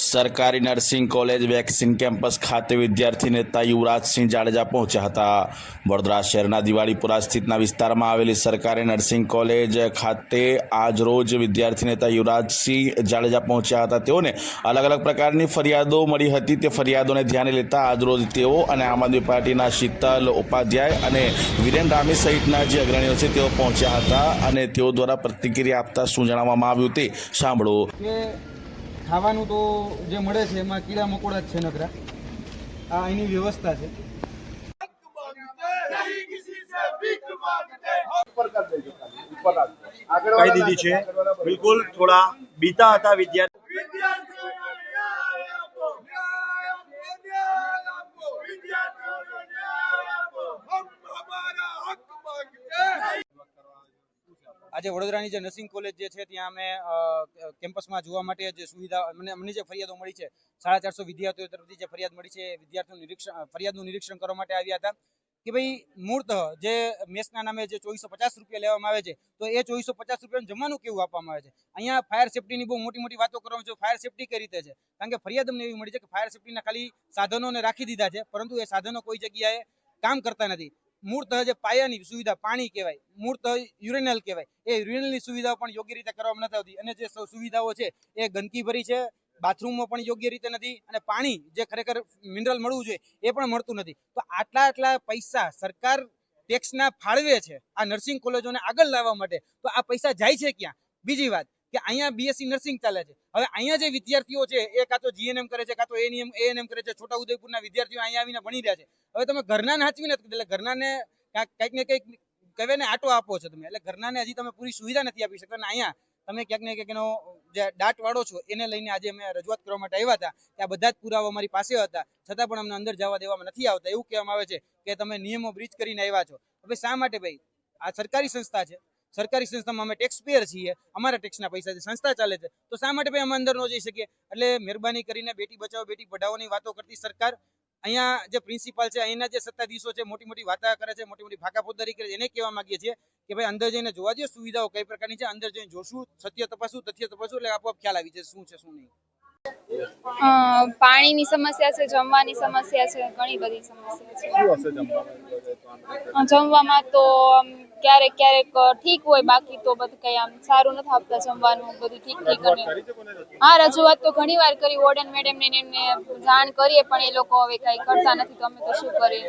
સરકારી nursing college vaccine campus ખાતે વિદ્યાર્થી નેતા યુવરાજસિંહ જાડેજા પહોંચ્યા હતા। વડોદરા શહેરના દિવાળીપુરા સ્થિતના વિસ્તારમાં આવેલી સરકારી નર્સિંગ કોલેજ ખાતે આજ રોજ વિદ્યાર્થી નેતા યુવરાજસિંહ જાડેજા પહોંચ્યા હતા। તેઓને અલગ અલગ પ્રકારની ફરિયાદો મળી હતી। તે ફરિયાદોને ધ્યાને લેતા આજરોજ તેઓ અને આમ આદમી પાર્ટીના શીતલ ઉપાધ્યાય અને વિરેન રામી સહિતના જે અગ્રણીઓ છે તેઓ પહોંચ્યા હતા અને તેઓ દ્વારા પ્રતિક્રિયા આપતા શું જણાવવામાં આવ્યું તે સાંભળો। ખાવાનું તો જે મળે છે એમાં કીડા મકોડા જ છે નકરા। આ એની વ્યવસ્થા છે। કહી દીધી છે બિલકુલ થોડા બીતા હતા વિદ્યાર્થી। આજે વડોદરાની જે નર્સિંગ કોલેજ જે છે ત્યાં અમે કેમ્પસમાં જોવા માટે જે સુવિધા અમને જે ફરિયાદો મળી છે 450 વિદ્યાર્થીઓ તરફથી જે ફરિયાદ મળી છે વિદ્યાર્થીઓનું ફરિયાદનું નિરીક્ષણ કરવા માટે આવ્યા હતા કે ભાઈ મૂળતઃ જે મેસના નામે જે 2450 રૂપિયા લેવામાં આવે છે તો એ 2450 રૂપિયાનું જમવાનું કેવું આપવામાં આવે છે। અહીંયા ફાયર સેફ્ટીની બહુ મોટી મોટી વાતો કરવામાં આવે છે। ફાયર સેફ્ટી કઈ રીતે છે? કારણ કે ફરિયાદ અમને એવી મળી છે કે ફાયર સેફ્ટીના ખાલી સાધનોને રાખી દીધા છે પરંતુ એ સાધનો કોઈ જગ્યાએ કામ કરતા નથી। મૂળતઃ જે પાયાની સુવિધા પાણી કહેવાય, મૂળતઃ યુરેનલ કહેવાય, એ યુરેનલની સુવિધાઓ પણ યોગ્ય રીતે કરવામાં નથી આવતી અને જે સુવિધાઓ છે એ ગંદકી ભરી છે। બાથરૂમમાં પણ યોગ્ય રીતે નથી અને પાણી જે ખરેખર મિનરલ મળવું જોઈએ એ પણ મળતું નથી। તો આટલા પૈસા સરકાર ટેક્સના ફાળવે છે આ નર્સિંગ કોલેજોને આગળ લાવવા માટે, તો આ પૈસા જાય છે ક્યાં? બીજી વાત કે અહીંયા બીએસસી નર્સિંગ ચાલે છે। હવે અહીંયા જે વિદ્યાર્થીઓ છે એ કાં તો જીએનએમ કરે છે, કાં તો એએનએમ કરે છે। છોટા ઉદેપુરના વિદ્યાર્થીઓ અહીંયા આવીને ભણી રહ્યા છે। હવે તમે ઘરનાને હાચવી નથી એટલે ઘરનાને કંઈક ને કંઈક કહેવાય ને આટો આપો છો તમે, એટલે ઘરનાને હજી તમે પૂરી સુવિધા નથી આપી શકતા। અને અહીંયા તમે ક્યાંક ને ક્યાંક એનો જે દાટ વાળો છો એને લઈને આજે અમે રજૂઆત કરવા માટે આવ્યા હતા કે આ બધા જ પુરાવા અમારી પાસે હતા છતાં પણ અમને અંદર જવા દેવામાં નથી આવતા। એવું કહેવામાં આવે છે કે તમે નિયમો બ્રીચ કરીને આવ્યા છો। હવે શા માટે ભાઈ? આ સરકારી સંસ્થા છે, સરકારી સંસ્થામાં અમે ટેક્સ પેયર છીએ, અમારા ટેક્સના પૈસાથી સંસ્થા ચાલે છે, તો શા માટે ભાઈ અમે અંદર ન જઈ શકીએ? એટલે મહેરબાની કરીને બેટી બચાવો બેટી પઢાઓની વાતો કરતી સરકાર અહીંયા જે પ્રિન્સિપાલ છે, અહીંના જે સત્તાધીશો છે, મોટી મોટી વાતા કરે છે, મોટી મોટી ભાકાફોદારી કરે છે, એને કહેવા માંગીએ છીએ કે ભાઈ અંદર જઈને જોવા દો સુવિધાઓ કઈ પ્રકારની છે। અંદર જઈને જોશું, સત્ય તપાસું, તથ્ય તપાસું એટલે આપોઆપ ખ્યાલ આવી જશે શું છે શું નહીં। પાણીની સમસ્યા છે, જમવાની સમસ્યા છે, ઘણી બધી સમસ્યા છે। જમવામાં તો ક્યારેક ઠીક હોય, બાકી તો બધું કઈ આમ સારું નથી આપતા જમવાનું, બધું ઠીક અને હા રજૂઆત તો ઘણી વાર કરી વોર્ડન મેડમ ને એમને જાણ કરીએ પણ એ લોકો હવે કઈ કરતા નથી, તો અમે તો શું કરીએ।